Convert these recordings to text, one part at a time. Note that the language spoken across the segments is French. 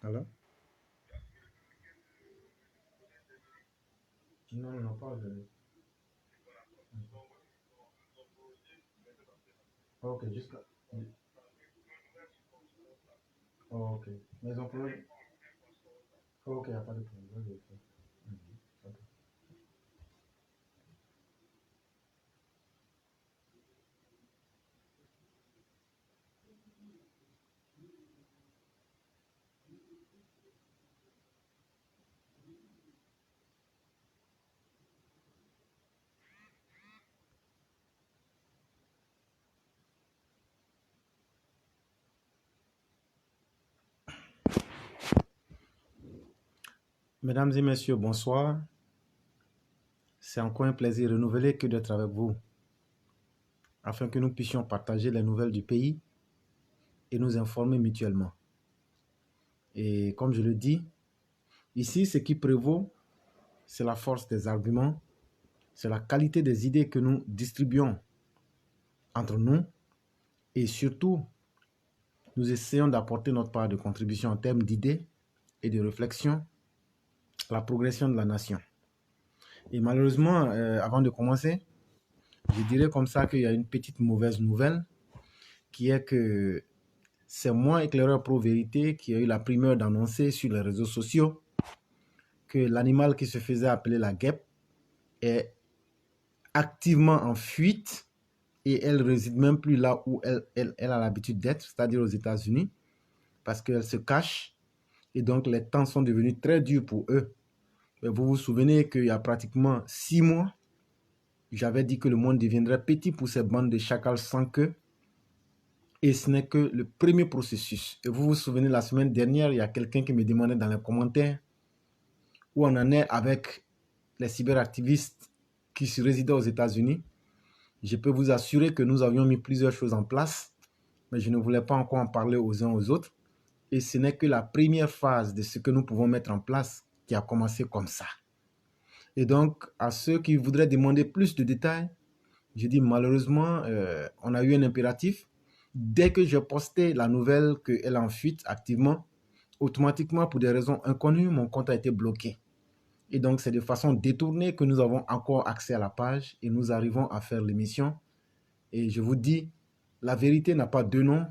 Alors? Non, non, pas de... Ok, jusqu'à... Oh, ok. Mais ils ont problème. Ok, il n'y a pas de problème. Je vais vérifier. Mhm. Ok. Mesdames et messieurs, bonsoir. C'est encore un plaisir renouvelé que d'être avec vous, afin que nous puissions partager les nouvelles du pays et nous informer mutuellement. Et comme je le dis, ici, ce qui prévaut, c'est la force des arguments, c'est la qualité des idées que nous distribuons entre nous et surtout, nous essayons d'apporter notre part de contribution en termes d'idées et de réflexion à la progression de la nation. Et malheureusement, avant de commencer, je dirais comme ça qu'il y a une petite mauvaise nouvelle qui est que c'est moi, Éclaireur Pro Vérité, qui a eu la primeur d'annoncer sur les réseaux sociaux que l'animal qui se faisait appeler la guêpe est activement en fuite et elle ne réside même plus là où elle a l'habitude d'être, c'est-à-dire aux États-Unis, parce qu'elle se cache et donc les temps sont devenus très durs pour eux. Mais vous vous souvenez qu'il y a pratiquement 6 mois, j'avais dit que le monde deviendrait petit pour ces bandes de chacals sans queue. Et ce n'est que le premier processus. Et vous vous souvenez, la semaine dernière, il y a quelqu'un qui me demandait dans les commentaires où on en est avec les cyberactivistes qui résidaient aux États-Unis. Je peux vous assurer que nous avions mis plusieurs choses en place, mais je ne voulais pas encore en parler aux uns aux autres. Et ce n'est que la première phase de ce que nous pouvons mettre en place qui a commencé comme ça. Et donc, à ceux qui voudraient demander plus de détails, je dis malheureusement, on a eu un impératif. Dès que je postais la nouvelle qu'elle est en fuite activement, automatiquement, pour des raisons inconnues, mon compte a été bloqué. Et donc, c'est de façon détournée que nous avons encore accès à la page et nous arrivons à faire l'émission. Et je vous dis, la vérité n'a pas deux noms.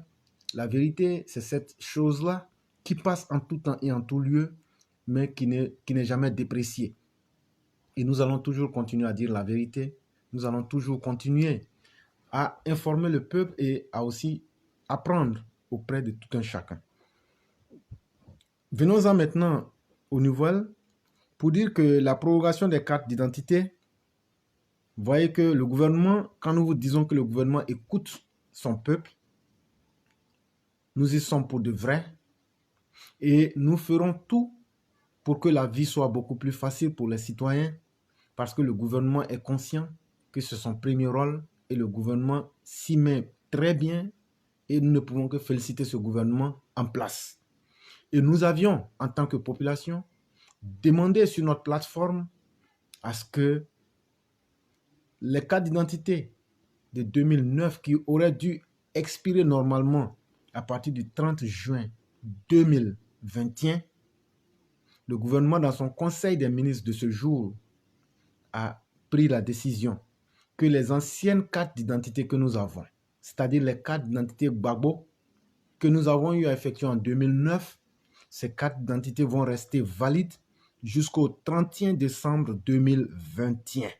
La vérité, c'est cette chose-là qui passe en tout temps et en tout lieu, mais qui n'est jamais dépréciée. Et nous allons toujours continuer à dire la vérité. Nous allons toujours continuer à informer le peuple et à aussi apprendre auprès de tout un chacun. Venons-en maintenant aux nouvelles pour dire que la prorogation des cartes d'identité, vous voyez que le gouvernement, quand nous vous disons que le gouvernement écoute son peuple, nous y sommes pour de vrai et nous ferons tout pour que la vie soit beaucoup plus facile pour les citoyens parce que le gouvernement est conscient que c'est son premier rôle et le gouvernement s'y met très bien et nous ne pouvons que féliciter ce gouvernement en place. Et nous avions, en tant que population, demandé sur notre plateforme à ce que les cartes d'identité de 2009 qui auraient dû expirer normalement à partir du 30 juin 2021, le gouvernement, dans son conseil des ministres de ce jour, a pris la décision que les anciennes cartes d'identité que nous avons, c'est-à-dire les cartes d'identité Gbagbo que nous avons eu à effectuer en 2009, ces cartes d'identité vont rester valides jusqu'au 31 décembre 2021.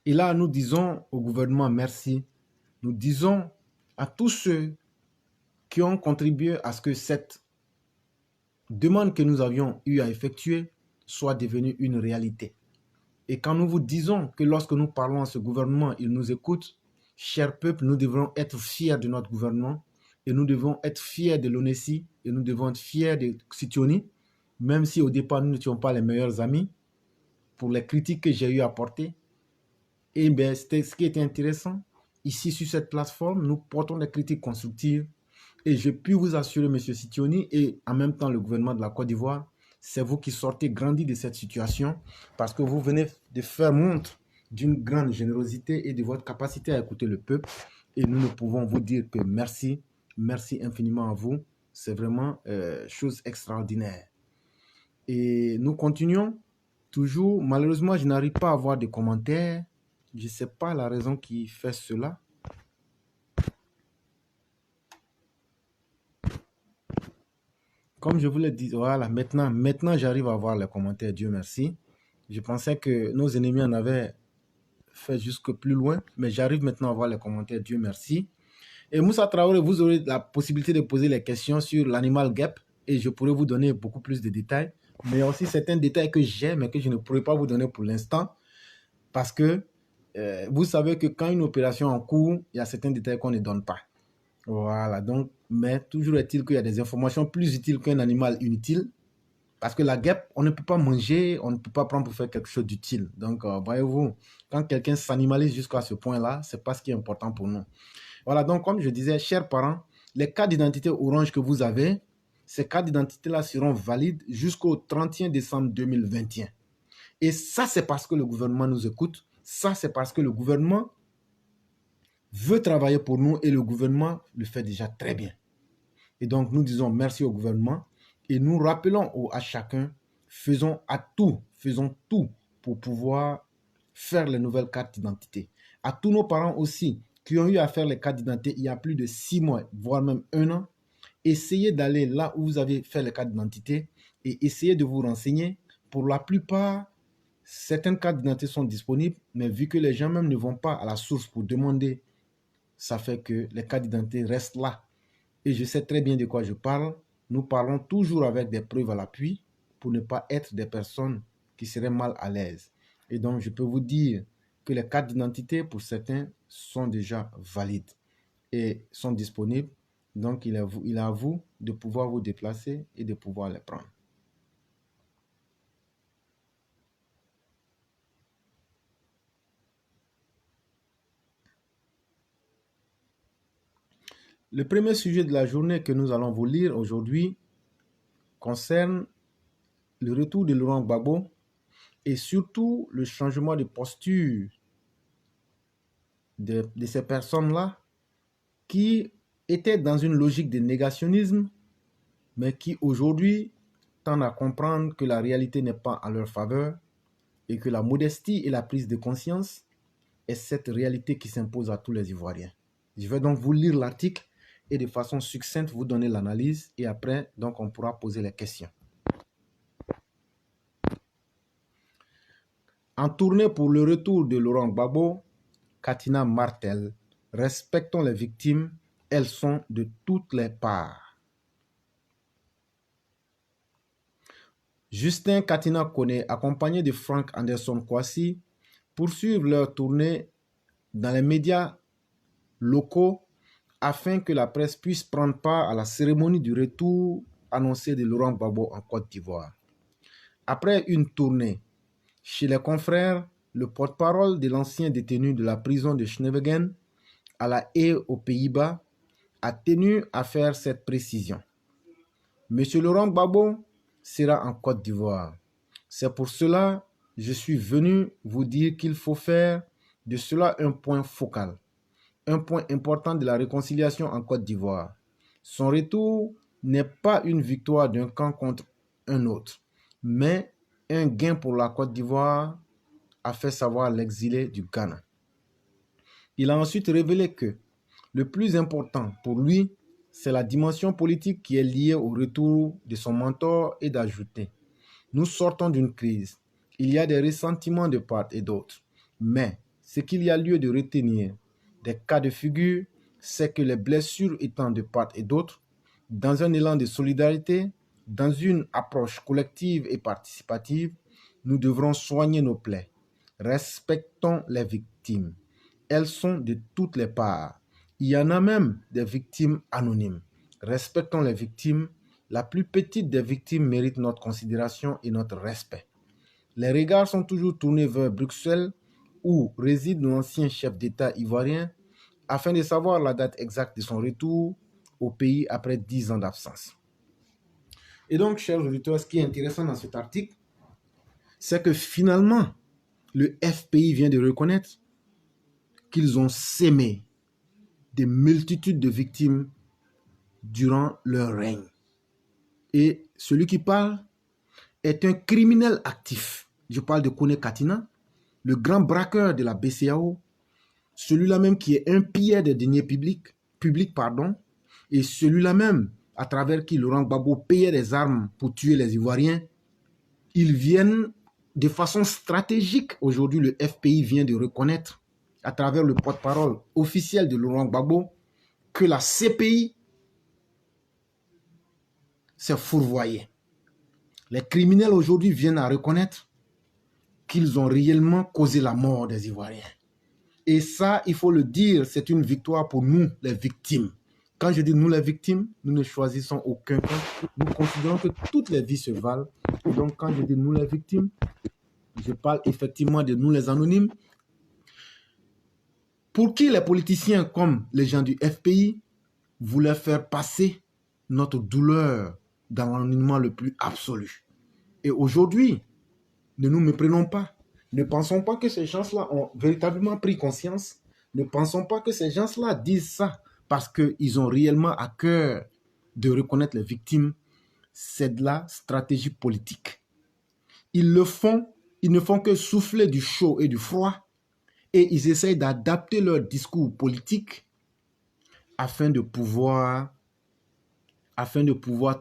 Et là, nous disons au gouvernement merci. Nous disons à tous ceux qui ont contribué à ce que cette demande que nous avions eu à effectuer soit devenue une réalité. Et quand nous vous disons que lorsque nous parlons à ce gouvernement, il nous écoute, cher peuple, nous devons être fiers de notre gouvernement et nous devons être fiers de l'ONESI et nous devons être fiers de Sitioni, même si au départ nous n'étions pas les meilleurs amis, pour les critiques que j'ai eu à porter. Et bien, c'était ce qui était intéressant. Ici, sur cette plateforme, nous portons des critiques constructives et je puis vous assurer, M. Sitioni, et en même temps le gouvernement de la Côte d'Ivoire, c'est vous qui sortez grandi de cette situation parce que vous venez de faire montre d'une grande générosité et de votre capacité à écouter le peuple. Et nous ne pouvons vous dire que merci, merci infiniment à vous c'est vraiment chose extraordinaire. Et nous continuons toujours. Malheureusement, je n'arrive pas à avoir de commentaires. Je ne sais pas la raison qui fait cela. Comme je vous l'ai dit, voilà, maintenant j'arrive à voir les commentaires, Dieu merci. Je pensais que nos ennemis en avaient fait jusque plus loin, mais j'arrive maintenant à voir les commentaires, Dieu merci. Et Moussa Traoré, vous aurez la possibilité de poser les questions sur l'animal guêpe et je pourrai vous donner beaucoup plus de détails. Mais il y a aussi certains détails que j'ai, mais que je ne pourrai pas vous donner pour l'instant parce que vous savez que quand une opération est en cours, il y a certains détails qu'on ne donne pas. Voilà, donc, mais toujours est-il qu'il y a des informations plus utiles qu'un animal inutile. Parce que la guêpe, on ne peut pas manger, on ne peut pas prendre pour faire quelque chose d'utile. Donc, voyez-vous, quand quelqu'un s'animalise jusqu'à ce point-là, ce n'est pas ce qui est important pour nous. Voilà, donc comme je disais, chers parents, les cartes d'identité orange que vous avez, ces cartes d'identité-là seront valides jusqu'au 31 décembre 2021. Et ça, c'est parce que le gouvernement nous écoute. Ça, c'est parce que le gouvernement veut travailler pour nous et le gouvernement le fait déjà très bien. Et donc, nous disons merci au gouvernement et nous rappelons à chacun, faisons tout pour pouvoir faire les nouvelles cartes d'identité. À tous nos parents aussi qui ont eu à faire les cartes d'identité il y a plus de 6 mois, voire même 1 an, essayez d'aller là où vous avez fait les cartes d'identité et essayez de vous renseigner. Pour la plupart, certaines cartes d'identité sont disponibles, mais vu que les gens même ne vont pas à la source pour demander, ça fait que les cartes d'identité restent là. Et je sais très bien de quoi je parle. Nous parlons toujours avec des preuves à l'appui pour ne pas être des personnes qui seraient mal à l'aise. Et donc, je peux vous dire que les cartes d'identité, pour certains, sont déjà valides et sont disponibles. Donc, il est à vous de pouvoir vous déplacer et de pouvoir les prendre. Le premier sujet de la journée que nous allons vous lire aujourd'hui concerne le retour de Laurent Gbagbo et surtout le changement de posture de ces personnes-là qui étaient dans une logique de négationnisme, mais qui aujourd'hui tendent à comprendre que la réalité n'est pas en leur faveur et que la modestie et la prise de conscience est cette réalité qui s'impose à tous les Ivoiriens. Je vais donc vous lire l'article et de façon succincte vous donner l'analyse et après donc on pourra poser les questions. En tournée pour le retour de Laurent Gbagbo, Katina martèle: respectons les victimes, elles sont de toutes les parts. Justin Katina Koné, accompagné de Frank Anderson Kwasi, poursuivent leur tournée dans les médias locaux afin que la presse puisse prendre part à la cérémonie du retour annoncé de Laurent Gbagbo en Côte d'Ivoire. Après une tournée chez les confrères, le porte-parole de l'ancien détenu de la prison de Schnevegen à La Haye aux Pays-Bas a tenu à faire cette précision. Monsieur Laurent Gbagbo sera en Côte d'Ivoire. C'est pour cela que je suis venu vous dire qu'il faut faire de cela un point focal, un point important de la réconciliation en Côte d'Ivoire. Son retour n'est pas une victoire d'un camp contre un autre, mais un gain pour la Côte d'Ivoire, a fait savoir l'exilé du Ghana. Il a ensuite révélé que le plus important pour lui, c'est la dimension politique qui est liée au retour de son mentor et d'ajouter: nous sortons d'une crise. Il y a des ressentiments de part et d'autre. Mais ce qu'il y a lieu de retenir des cas de figure, c'est que les blessures étant de part et d'autre, dans un élan de solidarité, dans une approche collective et participative, nous devrons soigner nos plaies. Respectons les victimes. Elles sont de toutes les parts. Il y en a même des victimes anonymes. Respectons les victimes. La plus petite des victimes mérite notre considération et notre respect. Les regards sont toujours tournés vers Bruxelles, où réside l'ancien chef d'État ivoirien, afin de savoir la date exacte de son retour au pays après 10 ans d'absence. Et donc, chers auditeurs, ce qui est intéressant dans cet article, c'est que finalement, le FPI vient de reconnaître qu'ils ont sémé des multitudes de victimes durant leur règne. Et celui qui parle est un criminel actif. Je parle de Kone Katina, le grand braqueur de la BCAO, celui-là même qui est un pilleur des deniers publics, et celui-là même à travers qui Laurent Gbagbo payait des armes pour tuer les Ivoiriens. Ils viennent de façon stratégique. Aujourd'hui, le FPI vient de reconnaître à travers le porte-parole officiel de Laurent Gbagbo que la CPI s'est fourvoyée. Les criminels aujourd'hui viennent à reconnaître qu'ils ont réellement causé la mort des Ivoiriens. Et ça, il faut le dire, c'est une victoire pour nous, les victimes. Quand je dis nous, les victimes, nous ne choisissons aucun camp. Nous considérons que toutes les vies se valent. Et donc, quand je dis nous, les victimes, je parle effectivement de nous, les anonymes, pour qui les politiciens, comme les gens du FPI, voulaient faire passer notre douleur dans l'anonymat le plus absolu. Et aujourd'hui, ne nous méprenons pas. Ne pensons pas que ces gens-là ont véritablement pris conscience. Ne pensons pas que ces gens-là disent ça parce qu'ils ont réellement à cœur de reconnaître les victimes. C'est de la stratégie politique. Ils le font, ils ne font que souffler du chaud et du froid et ils essayent d'adapter leur discours politique afin de pouvoir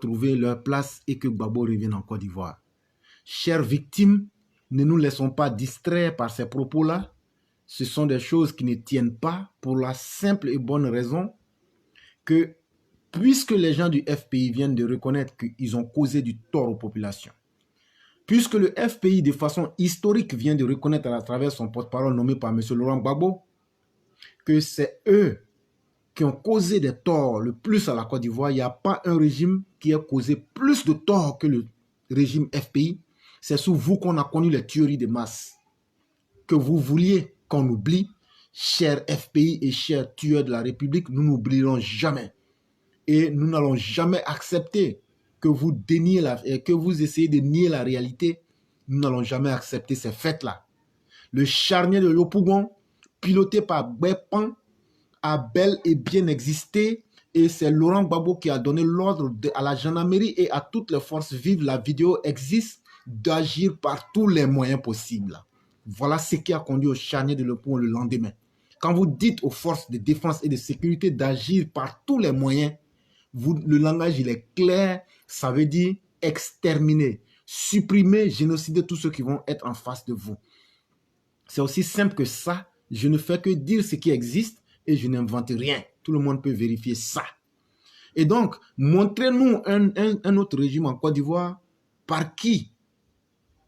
trouver leur place et que Gbagbo revienne en Côte d'Ivoire. Chères victimes, ne nous laissons pas distraire par ces propos-là. Ce sont des choses qui ne tiennent pas pour la simple et bonne raison que puisque les gens du FPI viennent de reconnaître qu'ils ont causé du tort aux populations, puisque le FPI de façon historique vient de reconnaître à travers son porte-parole nommé par M. Laurent Gbagbo que c'est eux qui ont causé des torts le plus à la Côte d'Ivoire. Il n'y a pas un régime qui a causé plus de torts que le régime FPI. C'est sous vous qu'on a connu les tueries de masse. Que vous vouliez qu'on oublie, chers FPI et chers tueurs de la République, nous n'oublierons jamais. Et nous n'allons jamais accepter que vous essayez de nier la réalité. Nous n'allons jamais accepter ces faits-là. Le charnier de Yopougon, piloté par Bepan, a bel et bien existé. Et c'est Laurent Gbagbo qui a donné l'ordre à la gendarmerie et à toutes les forces vives. La vidéo existe, d'agir par tous les moyens possibles. Voilà ce qui a conduit au charnier de Yopougon le lendemain. Quand vous dites aux forces de défense et de sécurité d'agir par tous les moyens, le langage il est clair, ça veut dire exterminer, supprimer, génocider tous ceux qui vont être en face de vous. C'est aussi simple que ça. Je ne fais que dire ce qui existe et je n'invente rien. Tout le monde peut vérifier ça. Et donc, montrez-nous un autre régime en Côte d'Ivoire par qui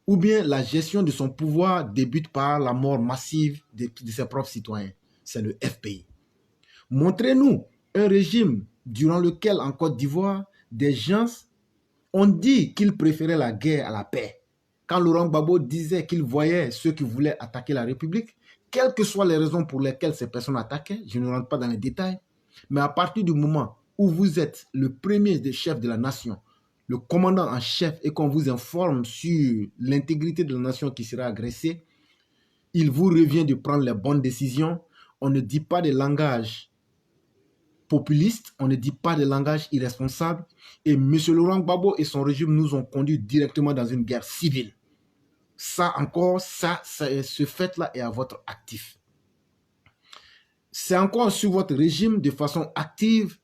ou bien la gestion de son pouvoir débute par la mort massive de ses propres citoyens. C'est le FPI. Montrez-nous un régime durant lequel en Côte d'Ivoire, des gens ont dit qu'ils préféraient la guerre à la paix. Quand Laurent Gbagbo disait qu'il voyait ceux qui voulaient attaquer la République, quelles que soient les raisons pour lesquelles ces personnes attaquaient, je ne rentre pas dans les détails, mais à partir du moment où vous êtes le premier des chefs de la nation, le commandant en chef, et qu'on vous informe sur l'intégrité de la nation qui sera agressée, il vous revient de prendre les bonnes décisions. On ne dit pas de langage populiste, on ne dit pas de langage irresponsable. Et M. Laurent Gbagbo et son régime nous ont conduits directement dans une guerre civile. Ça encore, ce fait-là est à votre actif. C'est encore sur votre régime de façon active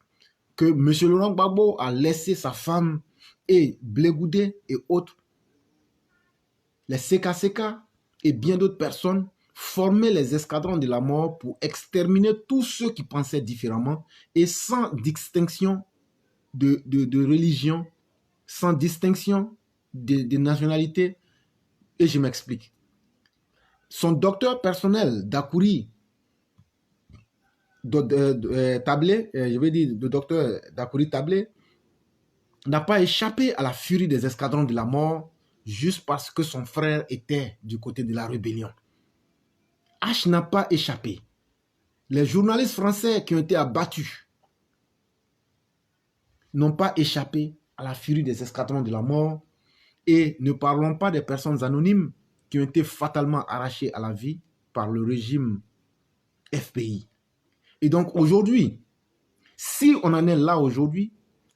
que M. Laurent Gbagbo a laissé sa femme et Blé Goudé et autres, les CKCK et bien d'autres personnes, former les escadrons de la mort pour exterminer tous ceux qui pensaient différemment et sans distinction de religion, sans distinction de nationalité. Et je m'explique. Son docteur personnel, Dakouri Tablé, je vais dire le docteur Dakouri Tablé, n'a pas échappé à la furie des escadrons de la mort juste parce que son frère était du côté de la rébellion. H n'a pas échappé. Les journalistes français qui ont été abattus n'ont pas échappé à la furie des escadrons de la mort. Et ne parlons pas des personnes anonymes qui ont été fatalement arrachées à la vie par le régime FPI. Et donc aujourd'hui, si on en est là aujourd'hui,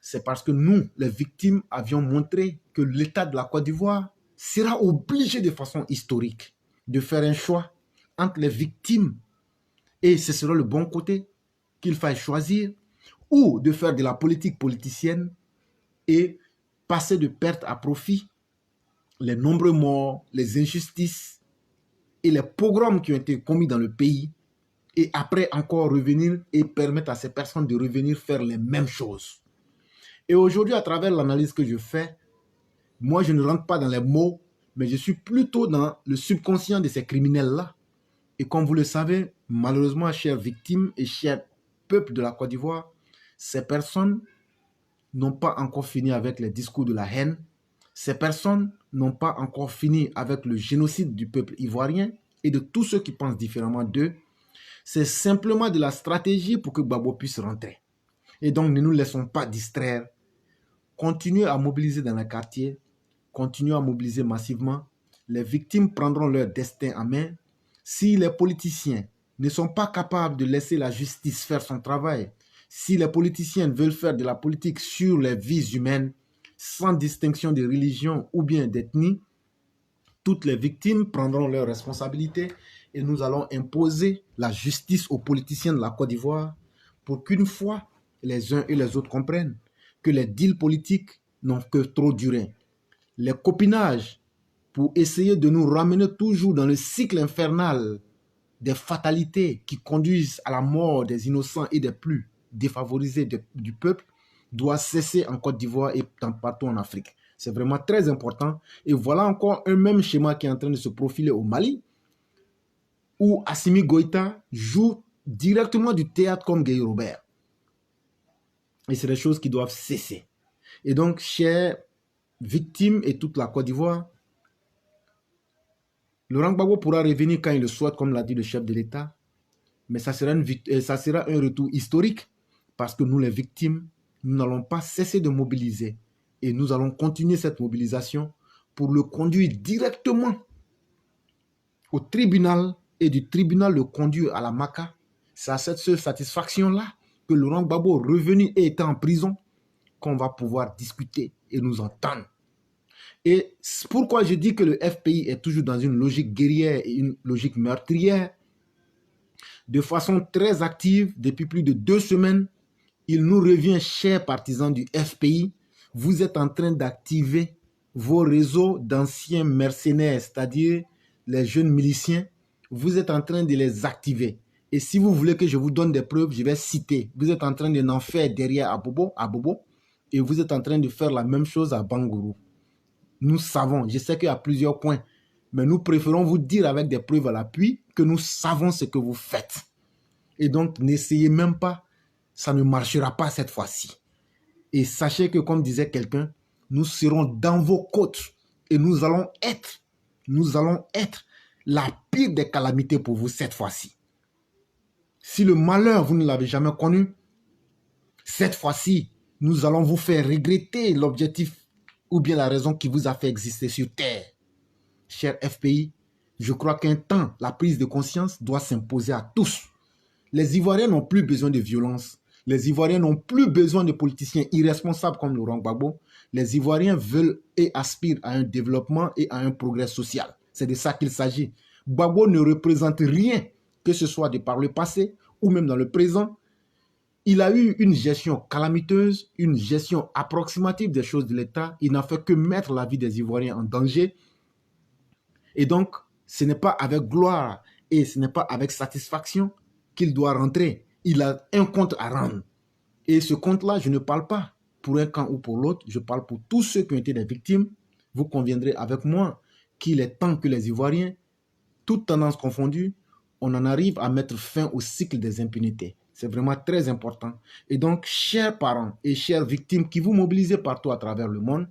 c'est parce que nous, les victimes, avions montré que l'État de la Côte d'Ivoire sera obligé de façon historique de faire un choix entre les victimes, et ce sera le bon côté qu'il faille choisir, ou de faire de la politique politicienne et passer de perte à profit les nombreux morts, les injustices et les pogroms qui ont été commis dans le pays, et après encore revenir et permettre à ces personnes de revenir faire les mêmes choses. Et aujourd'hui, à travers l'analyse que je fais, moi, je ne rentre pas dans les mots, mais je suis plutôt dans le subconscient de ces criminels-là. Et comme vous le savez, malheureusement, chères victimes et chers peuples de la Côte d'Ivoire, ces personnes n'ont pas encore fini avec les discours de la haine. Ces personnes n'ont pas encore fini avec le génocide du peuple ivoirien et de tous ceux qui pensent différemment d'eux. C'est simplement de la stratégie pour que Gbagbo puisse rentrer. Et donc, ne nous laissons pas distraire. Continuez à mobiliser dans les quartiers. Continuez à mobiliser massivement. Les victimes prendront leur destin en main. Si les politiciens ne sont pas capables de laisser la justice faire son travail, si les politiciens veulent faire de la politique sur les vies humaines, sans distinction de religion ou bien d'ethnie, toutes les victimes prendront leurs responsabilités et nous allons imposer la justice aux politiciens de la Côte d'Ivoire pour qu'une fois les uns et les autres comprennent que les deals politiques n'ont que trop duré. Les copinages pour essayer de nous ramener toujours dans le cycle infernal des fatalités qui conduisent à la mort des innocents et des plus défavorisés du peuple doit cesser en Côte d'Ivoire et partout en Afrique. C'est vraiment très important. Et voilà encore un même schéma qui est en train de se profiler au Mali, où Assimi Goïta joue directement du théâtre comme Guy Robert. Et c'est des choses qui doivent cesser. Et donc, chères victimes et toute la Côte d'Ivoire, Laurent Gbagbo pourra revenir quand il le souhaite, comme l'a dit le chef de l'État, mais ça sera un retour historique parce que nous, les victimes, nous n'allons pas cesser de mobiliser et nous allons continuer cette mobilisation pour le conduire directement au tribunal et du tribunal le conduire à la Maka. C'est à cette seule satisfaction-là que Laurent Gbagbo, revenu et étant en prison, qu'on va pouvoir discuter et nous entendre. Et pourquoi je dis que le FPI est toujours dans une logique guerrière et une logique meurtrière, de façon très active depuis plus de 2 semaines, il nous revient, chers partisans du FPI, vous êtes en train d'activer vos réseaux d'anciens mercenaires, c'est-à-dire les jeunes miliciens, vous êtes en train de les activer. Et si vous voulez que je vous donne des preuves, je vais citer. Vous êtes en train de n'en faire derrière à Bobo, et vous êtes en train de faire la même chose à Bangourou. Nous savons, je sais qu'il y a plusieurs points, mais nous préférons vous dire avec des preuves à l'appui que nous savons ce que vous faites. Et donc, n'essayez même pas, ça ne marchera pas cette fois-ci. Et sachez que, comme disait quelqu'un, nous serons dans vos côtes et nous allons être la pire des calamités pour vous cette fois-ci. Si le malheur, vous ne l'avez jamais connu, cette fois-ci, nous allons vous faire regretter l'objectif ou bien la raison qui vous a fait exister sur Terre. Cher FPI, je crois qu'un temps, la prise de conscience doit s'imposer à tous. Les Ivoiriens n'ont plus besoin de violence. Les Ivoiriens n'ont plus besoin de politiciens irresponsables comme Laurent Gbagbo. Les Ivoiriens veulent et aspirent à un développement et à un progrès social. C'est de ça qu'il s'agit. Gbagbo ne représente rien, que ce soit de par le passé ou même dans le présent. Il a eu une gestion calamiteuse, une gestion approximative des choses de l'État. Il n'a fait que mettre la vie des Ivoiriens en danger. Et donc, ce n'est pas avec gloire et ce n'est pas avec satisfaction qu'il doit rentrer. Il a un compte à rendre. Et ce compte-là, je ne parle pas pour un camp ou pour l'autre. Je parle pour tous ceux qui ont été des victimes. Vous conviendrez avec moi qu'il est temps que les Ivoiriens, toutes tendances confondues, on en arrive à mettre fin au cycle des impunités. C'est vraiment très important. Et donc, chers parents et chères victimes qui vous mobilisez partout à travers le monde,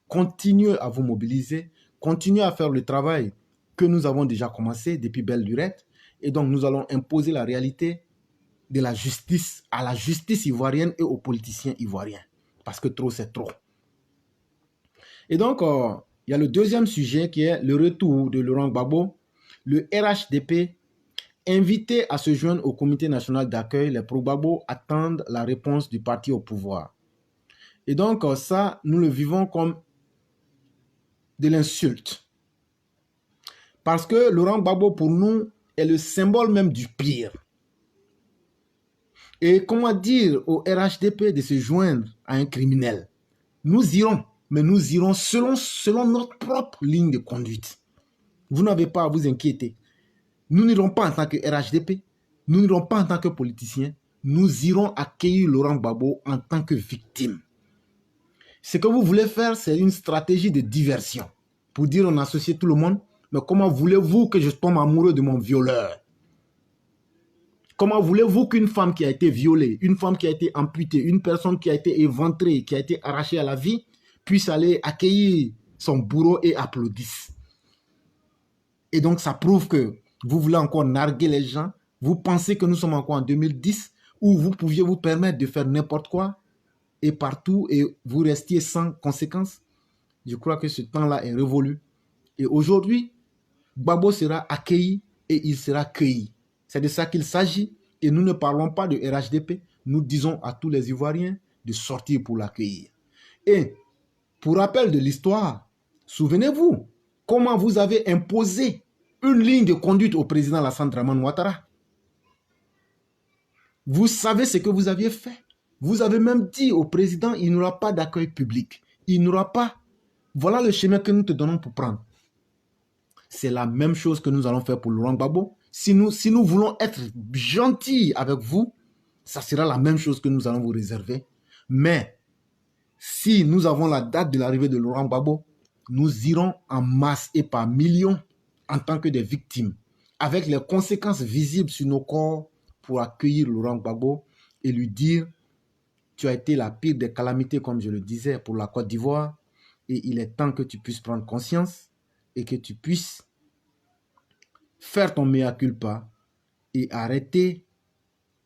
continuez à vous mobiliser, continuez à faire le travail que nous avons déjà commencé depuis belle lurette. Et donc, nous allons imposer la réalité de la justice à la justice ivoirienne et aux politiciens ivoiriens. Parce que trop, c'est trop. Et donc, il y a le deuxième sujet qui est le retour de Laurent Gbagbo. Le RHDP, invité à se joindre au comité national d'accueil, les pro-Gbagbo attendent la réponse du parti au pouvoir. Et donc, ça, nous le vivons comme de l'insulte. Parce que Laurent Gbagbo, pour nous, est le symbole même du pire. Et comment dire au RHDP de se joindre à un criminel? Nous irons, mais nous irons selon notre propre ligne de conduite. Vous n'avez pas à vous inquiéter. Nous n'irons pas en tant que RHDP, nous n'irons pas en tant que politiciens, nous irons accueillir Laurent Gbagbo en tant que victime. Ce que vous voulez faire, c'est une stratégie de diversion. Pour dire on associe tout le monde, mais comment voulez-vous que je tombe amoureux de mon violeur? Comment voulez-vous qu'une femme qui a été violée, une femme qui a été amputée, une personne qui a été éventrée, qui a été arrachée à la vie, puisse aller accueillir son bourreau et applaudisse? Et donc, ça prouve que vous voulez encore narguer les gens. Vous pensez que nous sommes encore en 2010 où vous pouviez vous permettre de faire n'importe quoi et partout et vous restiez sans conséquences. Je crois que ce temps-là est révolu. Et aujourd'hui, Gbagbo sera accueilli et il sera cueilli. C'est de ça qu'il s'agit. Et nous ne parlons pas de RHDP. Nous disons à tous les Ivoiriens de sortir pour l'accueillir. Et pour rappel de l'histoire, souvenez-vous comment vous avez imposé une ligne de conduite au président Alassane Dramane Ouattara. Vous savez ce que vous aviez fait. Vous avez même dit au président, il n'y aura pas d'accueil public. Il n'y aura pas. Voilà le chemin que nous te donnons pour prendre. C'est la même chose que nous allons faire pour Laurent Gbagbo. Si nous voulons être gentils avec vous, ça sera la même chose que nous allons vous réserver. Mais si nous avons la date de l'arrivée de Laurent Gbagbo, nous irons en masse et par millions en tant que des victimes, avec les conséquences visibles sur nos corps pour accueillir Laurent Gbagbo et lui dire « Tu as été la pire des calamités, comme je le disais, pour la Côte d'Ivoire, et il est temps que tu puisses prendre conscience et que tu puisses faire ton mea culpa et arrêter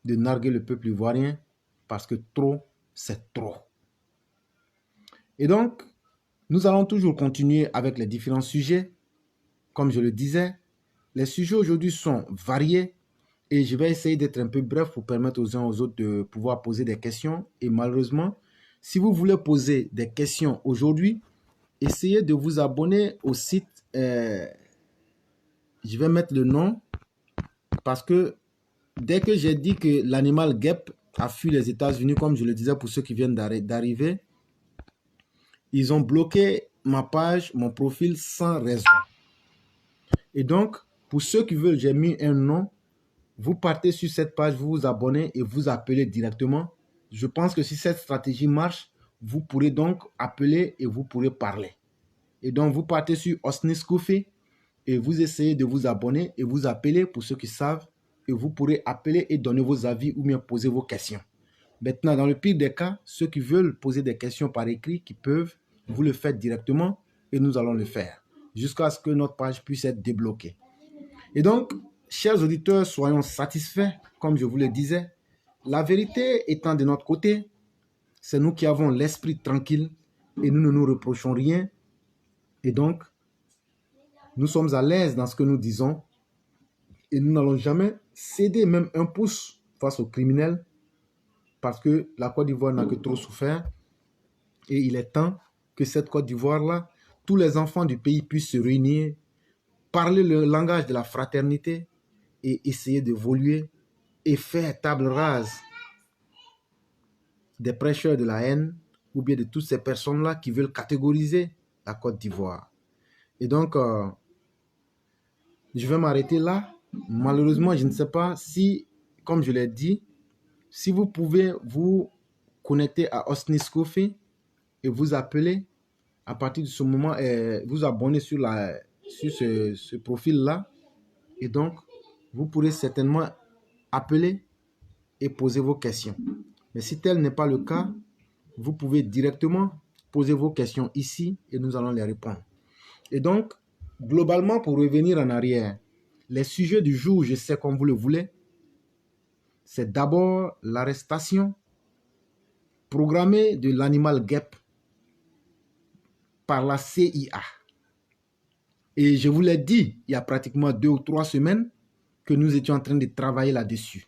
de narguer le peuple ivoirien parce que trop, c'est trop. » Et donc, nous allons toujours continuer avec les différents sujets. Comme je le disais, les sujets aujourd'hui sont variés et je vais essayer d'être un peu bref pour permettre aux uns aux autres de pouvoir poser des questions. Et malheureusement, si vous voulez poser des questions aujourd'hui, essayez de vous abonner au site. Je vais mettre le nom parce que dès que j'ai dit que l'animal guêpe a fui les États-Unis, comme je le disais pour ceux qui viennent d'arriver, ils ont bloqué ma page, mon profil sans raison. Et donc, pour ceux qui veulent, j'ai mis un nom. Vous partez sur cette page, vous vous abonnez et vous appelez directement. Je pense que si cette stratégie marche, vous pourrez donc appeler et vous pourrez parler. Et donc, vous partez sur Osnis Koufi et vous essayez de vous abonner et vous appelez pour ceux qui savent. Et vous pourrez appeler et donner vos avis ou bien poser vos questions. Maintenant, dans le pire des cas, ceux qui veulent poser des questions par écrit, qui peuvent, vous le faites directement et nous allons le faire jusqu'à ce que notre page puisse être débloquée. Et donc, chers auditeurs, soyons satisfaits, comme je vous le disais. La vérité étant de notre côté, c'est nous qui avons l'esprit tranquille et nous ne nous reprochons rien. Et donc, nous sommes à l'aise dans ce que nous disons et nous n'allons jamais céder même un pouce face aux criminels parce que la Côte d'Ivoire n'a que trop souffert et il est temps que cette Côte d'Ivoire-là, tous les enfants du pays puissent se réunir, parler le langage de la fraternité et essayer d'évoluer et faire table rase des prêcheurs de la haine ou bien de toutes ces personnes-là qui veulent catégoriser la Côte d'Ivoire. Et donc, je vais m'arrêter là. Malheureusement, je ne sais pas si, comme je l'ai dit, si vous pouvez vous connecter à Osnis Koufi et vous appeler à partir de ce moment, vous abonner sur ce profil-là. Et donc, vous pourrez certainement appeler et poser vos questions. Mais si tel n'est pas le cas, vous pouvez directement poser vos questions ici et nous allons les répondre. Et donc, globalement, pour revenir en arrière, les sujets du jour, je sais comme vous le voulez, c'est d'abord l'arrestation programmée de l'animal guêpe par la CIA. Et je vous l'ai dit, il y a pratiquement 2 ou 3 semaines que nous étions en train de travailler là-dessus.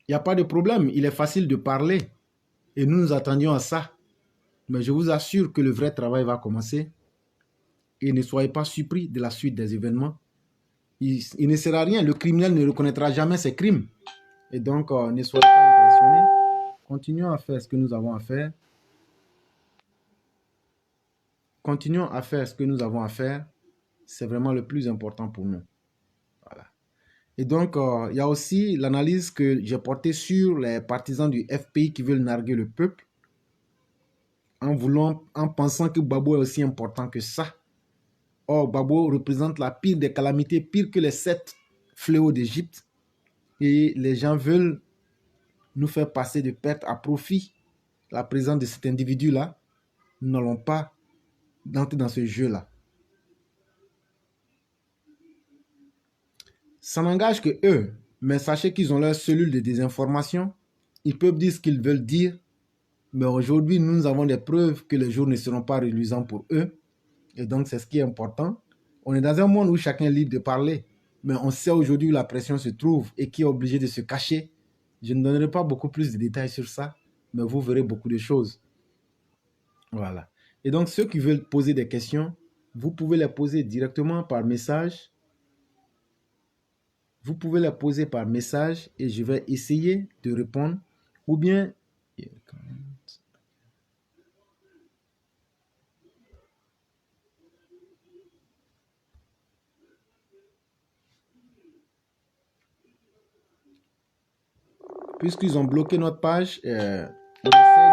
Il n'y a pas de problème. Il est facile de parler. Et nous nous attendions à ça. Mais je vous assure que le vrai travail va commencer. Et ne soyez pas surpris de la suite des événements. Il ne sera rien. Le criminel ne reconnaîtra jamais ses crimes. Et donc, ne soyez pas impressionnés. Continuons à faire ce que nous avons à faire. Continuons à faire ce que nous avons à faire. C'est vraiment le plus important pour nous. Voilà. Et donc, il y a aussi l'analyse que j'ai portée sur les partisans du FPI qui veulent narguer le peuple en pensant que Gbagbo est aussi important que ça. Or, Gbagbo représente la pire des calamités, pire que les 7 fléaux d'Égypte. Et les gens veulent nous faire passer de perte à profit la présence de cet individu-là. Nous n'allons pas entrer dans ce jeu-là. Ça n'engage que eux, mais sachez qu'ils ont leur cellule de désinformation. Ils peuvent dire ce qu'ils veulent dire, mais aujourd'hui, nous avons des preuves que les jours ne seront pas reluisants pour eux. Et donc, c'est ce qui est important. On est dans un monde où chacun est libre de parler, mais on sait aujourd'hui où la pression se trouve et qui est obligé de se cacher. Je ne donnerai pas beaucoup plus de détails sur ça, mais vous verrez beaucoup de choses. Voilà. Et donc, ceux qui veulent poser des questions, vous pouvez les poser directement par message. Vous pouvez les poser par message et je vais essayer de répondre. Ou bien, puisqu'ils ont bloqué notre page, on essaie